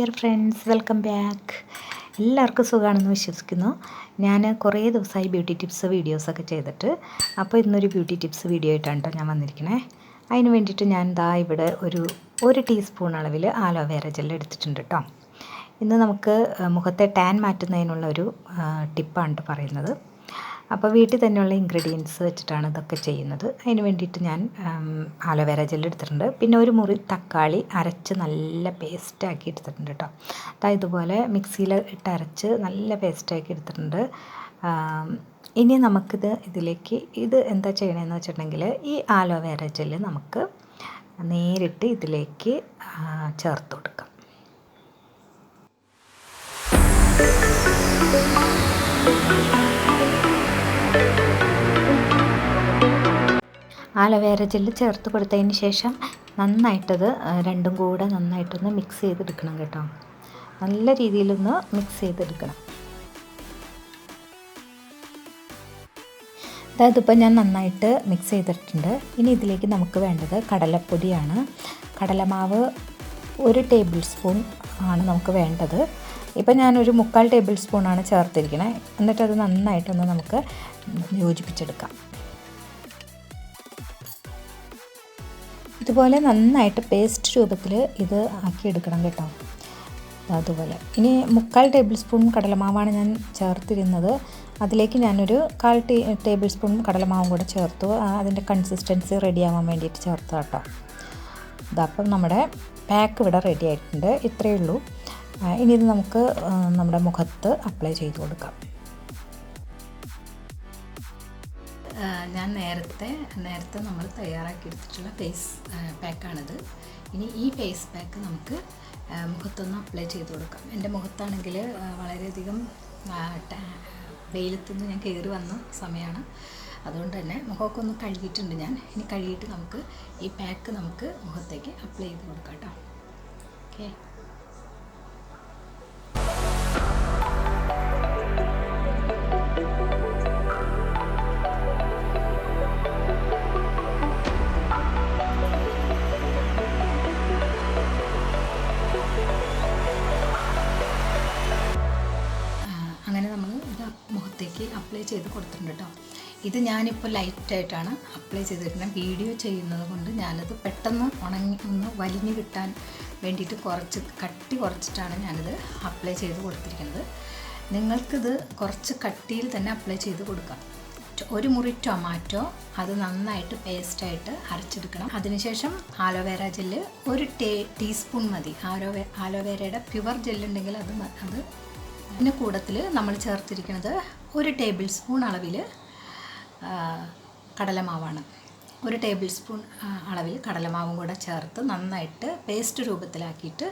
Dear friends, welcome back. എല്ലാവർക്കും സുഖമാണെന്ന് വിശ്വസിക്കുന്നു. ഞാൻ കുറേ ദിവസമായി ബ്യൂട്ടി ടിപ്സ് വീഡിയോസൊക്കെ ചെയ്തിട്ട്, അപ്പോൾ ഇന്നൊരു ബ്യൂട്ടി ടിപ്സ് വീഡിയോ ആയിട്ടാണ് കേട്ടോ ഞാൻ വന്നിരിക്കണേ. അതിന് വേണ്ടിയിട്ട് ഞാൻ ഇവിടെ ഒരു ടീസ്പൂൺ അളവിൽ ആലോവേര ജെൽ എടുത്തിട്ടുണ്ട് കേട്ടോ. ഇന്ന് നമുക്ക് മുഖത്തെ ടാൻ മാറ്റുന്നതിനുള്ള ഒരു ടിപ്പാണ് പറയുന്നത്. അപ്പോൾ വീട്ടിൽ തന്നെയുള്ള ഇൻഗ്രീഡിയൻസ് വെച്ചിട്ടാണ് ഇതൊക്കെ ചെയ്യുന്നത്. അതിന് വേണ്ടിയിട്ട് ഞാൻ ആലോവേര ജെൽ എടുത്തിട്ടുണ്ട്. പിന്നെ ഒരു മുറി തക്കാളി അരച്ച് നല്ല പേസ്റ്റാക്കി എടുത്തിട്ടുണ്ട് കേട്ടോ. അതായത് ഇതുപോലെ മിക്സിയിൽ ഇട്ട് അരച്ച് നല്ല പേസ്റ്റാക്കി എടുത്തിട്ടുണ്ട്. ഇനി ഇതിലേക്ക് എന്താ ചെയ്യണമെന്ന് വെച്ചിട്ടുണ്ടെങ്കിൽ, ഈ ആലോവേര ജെല്ല് നമുക്ക് നേരിട്ട് ഇതിലേക്ക് ചേർത്ത് കൊടുക്കാം. ആലോവേര ജെല്ല് ചേർത്ത് കൊടുത്തതിന് ശേഷം നന്നായിട്ടത് രണ്ടും കൂടെ നന്നായിട്ടൊന്ന് മിക്സ് ചെയ്തെടുക്കണം കേട്ടോ. നല്ല രീതിയിലൊന്ന് മിക്സ് ചെയ്തെടുക്കണം. അതായത് ഇപ്പോൾ ഞാൻ നന്നായിട്ട് മിക്സ് ചെയ്തിട്ടുണ്ട്. ഇനി ഇതിലേക്ക് നമുക്ക് വേണ്ടത് കടലപ്പൊടിയാണ്. കടലമാവ് 1 ടേബിൾ സ്പൂൺ ആണ് നമുക്ക് വേണ്ടത്. ഇപ്പോൾ ഞാനൊരു 3/4 ടേബിൾ സ്പൂണാണ് ചേർത്തിരിക്കണേ. എന്നിട്ടത് നന്നായിട്ടൊന്ന് നമുക്ക് യോജിപ്പിച്ചെടുക്കാം. ഇതുപോലെ നന്നായിട്ട് പേസ്റ്റ് രൂപത്തിൽ ഇത് ആക്കിയെടുക്കണം കേട്ടോ. അതുപോലെ ഇനി 3/4 ടേബിൾ സ്പൂൺ കടലമാവാണ് ഞാൻ ചേർത്തിരുന്നത്. അതിലേക്ക് ഞാനൊരു 1/4 ടേബിൾ സ്പൂൺ കടലമാവും കൂടെ ചേർത്തു. അതിൻ്റെ കൺസിസ്റ്റൻസി റെഡി ആവാൻ വേണ്ടിയിട്ട് ചേർത്ത് കേട്ടോ. ഇതപ്പം നമ്മുടെ പാക്ക് ഇവിടെ റെഡി ആയിട്ടുണ്ട്. ഇത്രയേ ഉള്ളൂ. ഇനി ഇത് നമുക്ക് നമ്മുടെ മുഖത്ത് അപ്ലൈ ചെയ്ത് കൊടുക്കാം. ഞാൻ നേരത്തെ നമ്മൾ തയ്യാറാക്കി എടുത്തിട്ടുള്ള ഫേസ് പാക്കാണിത്. ഇനി ഈ ഫേസ് പാക്ക് നമുക്ക് മുഖത്തൊന്ന് അപ്ലൈ ചെയ്ത് കൊടുക്കാം. എൻ്റെ മുഖത്താണെങ്കിൽ വളരെയധികം വെയിലത്തുനിന്ന് ഞാൻ കയറി വന്ന സമയമാണ്. അതുകൊണ്ട് തന്നെ മുഖമൊക്കെ ഒന്ന് കഴുകിയിട്ടുണ്ട് ഞാൻ. ഇനി കഴുകിയിട്ട് നമുക്ക് ഈ പാക്ക് നമുക്ക് മുഖത്തേക്ക് അപ്ലൈ ചെയ്ത് കൊടുക്കാം കേട്ടോ. ഓക്കെ. മുഖത്തേക്ക് അപ്ലൈ ചെയ്ത് കൊടുത്തിട്ടുണ്ട് കേട്ടോ. ഇത് ഞാനിപ്പോൾ ലൈറ്റായിട്ടാണ് അപ്ലൈ ചെയ്തിരിക്കുന്നത്. വീഡിയോ ചെയ്യുന്നത് കൊണ്ട് ഞാനത് പെട്ടെന്ന് ഒന്ന് വലിഞ്ഞ് കിട്ടാൻ വേണ്ടിയിട്ട് കട്ടി കുറച്ചിട്ടാണ് ഞാനിത് അപ്ലൈ ചെയ്ത് കൊടുത്തിരിക്കുന്നത്. നിങ്ങൾക്കിത് കുറച്ച് കട്ടിയിൽ തന്നെ അപ്ലൈ ചെയ്ത് കൊടുക്കാം. 1 മുറി ടൊമാറ്റോ അത് നന്നായിട്ട് പേസ്റ്റായിട്ട് അരച്ചെടുക്കണം. അതിനുശേഷം ആലോവേര ജെല്ല് 1 ടീസ്പൂൺ മതി. ആലോവേരയുടെ പ്യുവർ ജെല്ലുണ്ടെങ്കിൽ അത് ഇതിന് കൂട്ടത്തിൽ നമ്മൾ ചേർത്തിരിക്കുന്നത് 1 ടേബിൾ സ്പൂൺ അളവിൽ കടലമാവാണ്. 1 ടേബിൾ സ്പൂൺ അളവിൽ കടലമാവും കൂടെ ചേർത്ത് നന്നായിട്ട് പേസ്റ്റ് രൂപത്തിലാക്കിയിട്ട്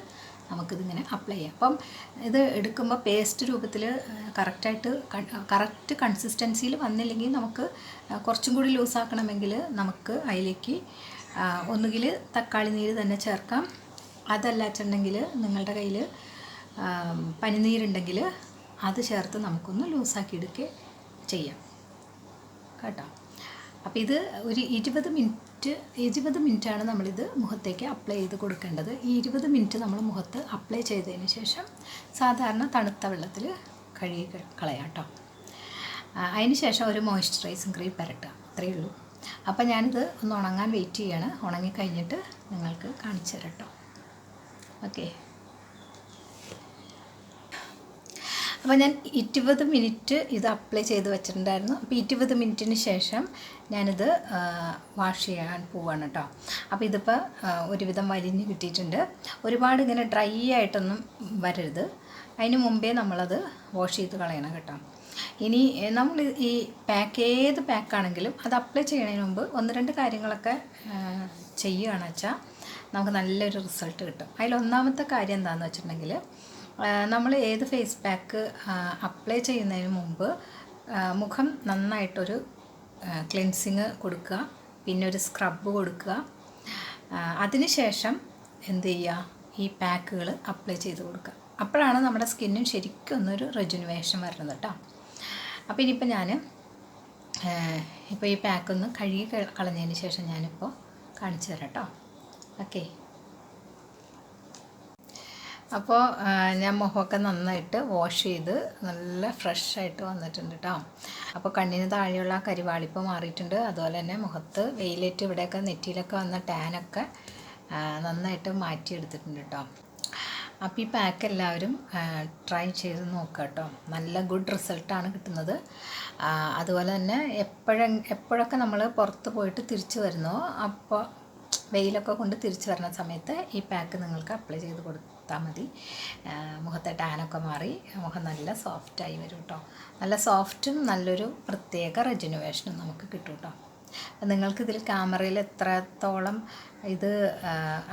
നമുക്കിതിങ്ങനെ അപ്ലൈ ചെയ്യാം. അപ്പം ഇത് എടുക്കുമ്പോൾ പേസ്റ്റ് രൂപത്തിൽ കറക്റ്റ് കൺസിസ്റ്റൻസിയിൽ വന്നില്ലെങ്കിൽ നമുക്ക് കുറച്ചും കൂടി ലൂസാക്കണമെങ്കിൽ നമുക്ക് അതിലേക്ക് ഒന്നുകിൽ തക്കാളി നീര് തന്നെ ചേർക്കാം. അതല്ലാച്ചുണ്ടെങ്കിൽ നിങ്ങളുടെ കയ്യിൽ പനിനീരുണ്ടെങ്കിൽ അത് ചേർത്ത് നമുക്കൊന്ന് ലൂസാക്കി എടുക്കുക ചെയ്യാം കേട്ടോ. അപ്പോൾ ഇത് ഒരു 20 മിനിറ്റാണ് നമ്മളിത് മുഖത്തേക്ക് അപ്ലൈ ചെയ്ത് കൊടുക്കേണ്ടത്. ഈ 20 മിനിറ്റ് നമ്മൾ മുഖത്ത് അപ്ലൈ ചെയ്തതിന് ശേഷം സാധാരണ തണുത്ത വെള്ളത്തിൽ കഴുകി കളയാം കേട്ടോ. അതിന് ശേഷം ഒരു മോയ്സ്ചറൈസിങ് ക്രീം പുരട്ടുക. അത്രയേ ഉള്ളൂ. അപ്പോൾ ഞാനിത് ഒന്ന് ഉണങ്ങാൻ വെയിറ്റ് ചെയ്യാണ്. ഉണങ്ങിക്കഴിഞ്ഞിട്ട് നിങ്ങൾക്ക് കാണിച്ചു തരാം കേട്ടോ. ഓക്കെ. അപ്പോൾ ഞാൻ 20 മിനിറ്റ് ഇത് അപ്ലൈ ചെയ്ത് വെച്ചിട്ടുണ്ടായിരുന്നു. അപ്പോൾ 20 മിനിറ്റിന് ശേഷം ഞാനിത് വാഷ് ചെയ്യാൻ പോവാണ് കേട്ടോ. അപ്പോൾ ഇതിപ്പോൾ ഒരുവിധം വലിഞ്ഞ് കിട്ടിയിട്ടുണ്ട്. ഒരുപാട് ഇങ്ങനെ ഡ്രൈ ആയിട്ടൊന്നും വരരുത്. അതിന് മുമ്പേ നമ്മളത് വാഷ് ചെയ്ത് കളയണം കേട്ടോ. ഇനി നമ്മൾ ഈ ഏത് പാക്കാണെങ്കിലും അത് അപ്ലൈ ചെയ്യുന്നതിന് മുമ്പ് 1-2 കാര്യങ്ങളൊക്കെ ചെയ്യുകയാണെന്ന് വെച്ചാൽ നമുക്ക് നല്ലൊരു റിസൾട്ട് കിട്ടും. അതിലൊന്നാമത്തെ കാര്യം എന്താണെന്ന് വെച്ചിട്ടുണ്ടെങ്കിൽ, നമ്മൾ ഏത് ഫേസ് പാക്ക് അപ്ലൈ ചെയ്യുന്നതിന് മുമ്പ് മുഖം നന്നായിട്ടൊരു ക്ലെൻസിങ് കൊടുക്കുക, പിന്നെ ഒരു സ്ക്രബ് കൊടുക്കുക. അതിനുശേഷം എന്ത് ചെയ്യുക, ഈ പാക്കുകൾ അപ്ലൈ ചെയ്ത് കൊടുക്കുക. അപ്പോഴാണ് നമ്മുടെ സ്കിന്നും ശരിക്കും ഒന്നൊരു റെജുനുവേഷൻ വരുന്നത് കേട്ടോ. അപ്പോൾ ഇനിയിപ്പോൾ ഞാൻ ഈ പാക്കൊന്ന് കഴുകി കളഞ്ഞതിന് ശേഷം ഞാനിപ്പോൾ കാണിച്ചു തരാം കേട്ടോ. ഓക്കെ. അപ്പോൾ ഞാൻ മുഖമൊക്കെ നന്നായിട്ട് വാഷ് ചെയ്ത് നല്ല ഫ്രഷായിട്ട് വന്നിട്ടുണ്ട് കേട്ടോ. അപ്പോൾ കണ്ണിന് താഴെയുള്ള ആ കരിവാളിപ്പ് മാറിയിട്ടുണ്ട്. അതുപോലെ തന്നെ മുഖത്ത് വെയിലേറ്റ് ഇവിടെയൊക്കെ നെറ്റിയിലൊക്കെ വന്ന ടാനൊക്കെ നന്നായിട്ട് മാറ്റിയെടുത്തിട്ടുണ്ട് കേട്ടോ. അപ്പോൾ ഈ പാക്ക് എല്ലാവരും ട്രൈ ചെയ്ത് നോക്കുക കേട്ടോ. നല്ല ഗുഡ് റിസൾട്ടാണ് കിട്ടുന്നത്. അതുപോലെ തന്നെ എപ്പോഴൊക്കെ നമ്മൾ പുറത്ത് പോയിട്ട് തിരിച്ചു വരുന്നോ, അപ്പോൾ വെയിലൊക്കെ കൊണ്ട് തിരിച്ചു വരുന്ന സമയത്ത് ഈ പാക്ക് നിങ്ങൾക്ക് അപ്ലൈ ചെയ്ത് കൊടുത്താൽ മതി. മുഖത്തെ ടാനൊക്കെ മാറി മുഖം നല്ല സോഫ്റ്റായി വരും കേട്ടോ. നല്ല സോഫ്റ്റും നല്ലൊരു പ്രത്യേക റെജുനുവേഷനും നമുക്ക് കിട്ടും കേട്ടോ. നിങ്ങൾക്കിതിൽ ക്യാമറയിൽ എത്രത്തോളം ഇത്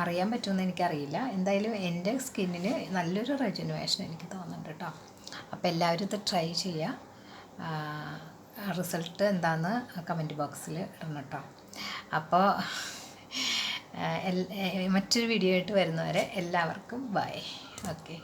അറിയാൻ പറ്റുമെന്ന് എനിക്കറിയില്ല. എന്തായാലും എൻ്റെ സ്കിന്നിന് നല്ലൊരു റെജുനുവേഷൻ എനിക്ക് തോന്നുന്നുണ്ട് കേട്ടോ. അപ്പോൾ എല്ലാവരും ഇത് ട്രൈ ചെയ്യുക. റിസൾട്ട് എന്താണെന്ന് കമൻറ്റ് ബോക്സിൽ ഇടണം കേട്ടോ. അപ്പോൾ മറ്റൊരു വീഡിയോ ആയിട്ട് വരുന്നവരെ എല്ലാവർക്കും ബൈ. ഓക്കെ.